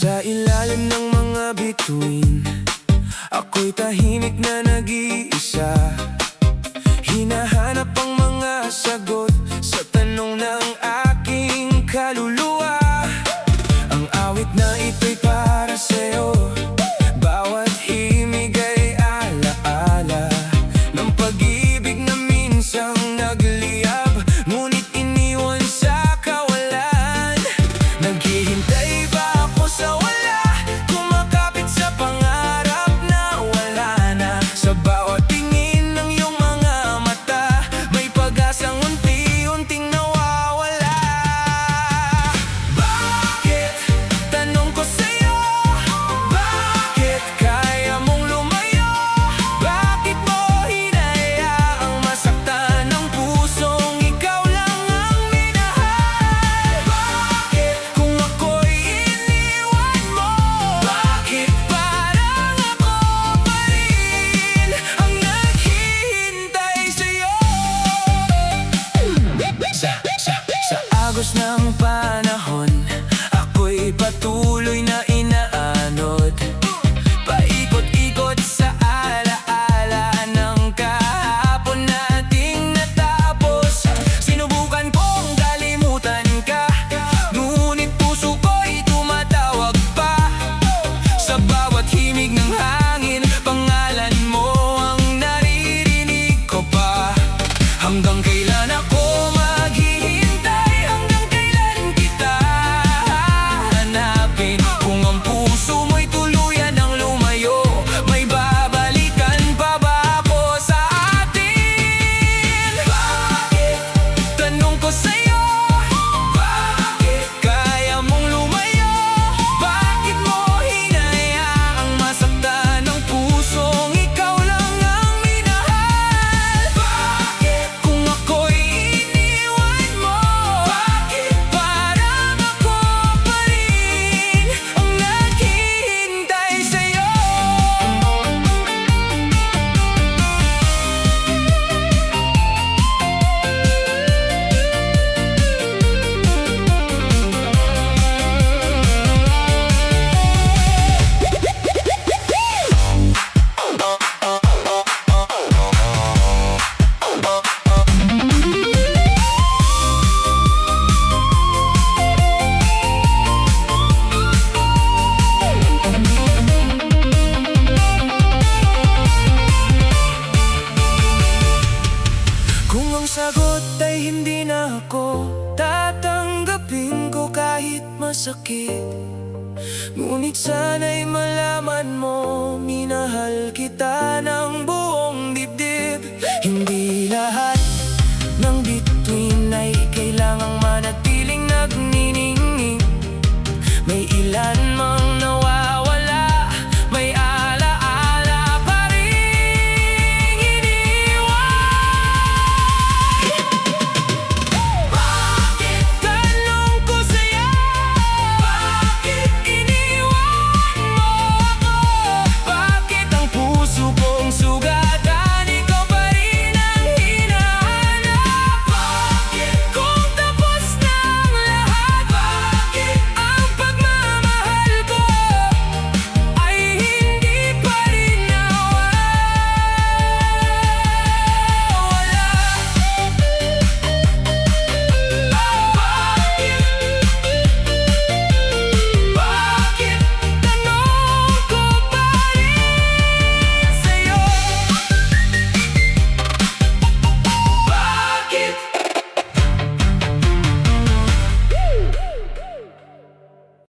Sa ilalim ng mga bituin, ako'y tahimik na nag-iisa. Hinahanap ang mga sagot sa tanong ng aking kaluluwa. Ang awit na ito'y para sa'yo, bawat himig ay alaala ng pag-ibig na minsang nagliyab, ngunit iniwan sa kawalan. Naghihintay ba ako sa wala, kumakapit sa pangarap na wala na? Sa bawat tingin ng iyong mga mata, may pag-asang unti-unting nawawala. Bakit? Tanong ko sa'yo, bakit kaya mong lumayo? Bakit mo hinayaang masaktan ang pusong ikaw lang ang minahal? Bakit kung ako'y iniwan mo? Bakit parang ako pa rin ang naghihintay sa'yo? Sa agos ng panahon, ako'y patuloy na inaanod, paikot-ikot sa alaala ng kahapon nating natapos. Sinubukan kong kalimutan ka, ngunit puso ko'y tumatawag pa. Sa bawat himig ng hangin, pangalan mo ang naririnig ko pa. Hanggang kailan ako maghihintay? Hanggang kailan kita hanapin? Kung ang puso mo'y tuluyan ng lumayo, may babalikan pa ba ako sa atin? Bakit? Tanong ko sa'yo, bakit kaya mong lumayo? Bakit mo hinayaang masaktan ang pusong ikaw lang ang minahal? Bakit kung ako'y iniwan mo? Bakit parang ako pa rin ang naghihintay sa'yo? Kung ang sagot ay hindi na ako, tatanggapin ko kahit masakit. Ngunit sana'y malaman mo, minahal kita ng buong dibdib. Hindi lahat ng bituin ay kailangang manatiling nagniningning. May ilan mang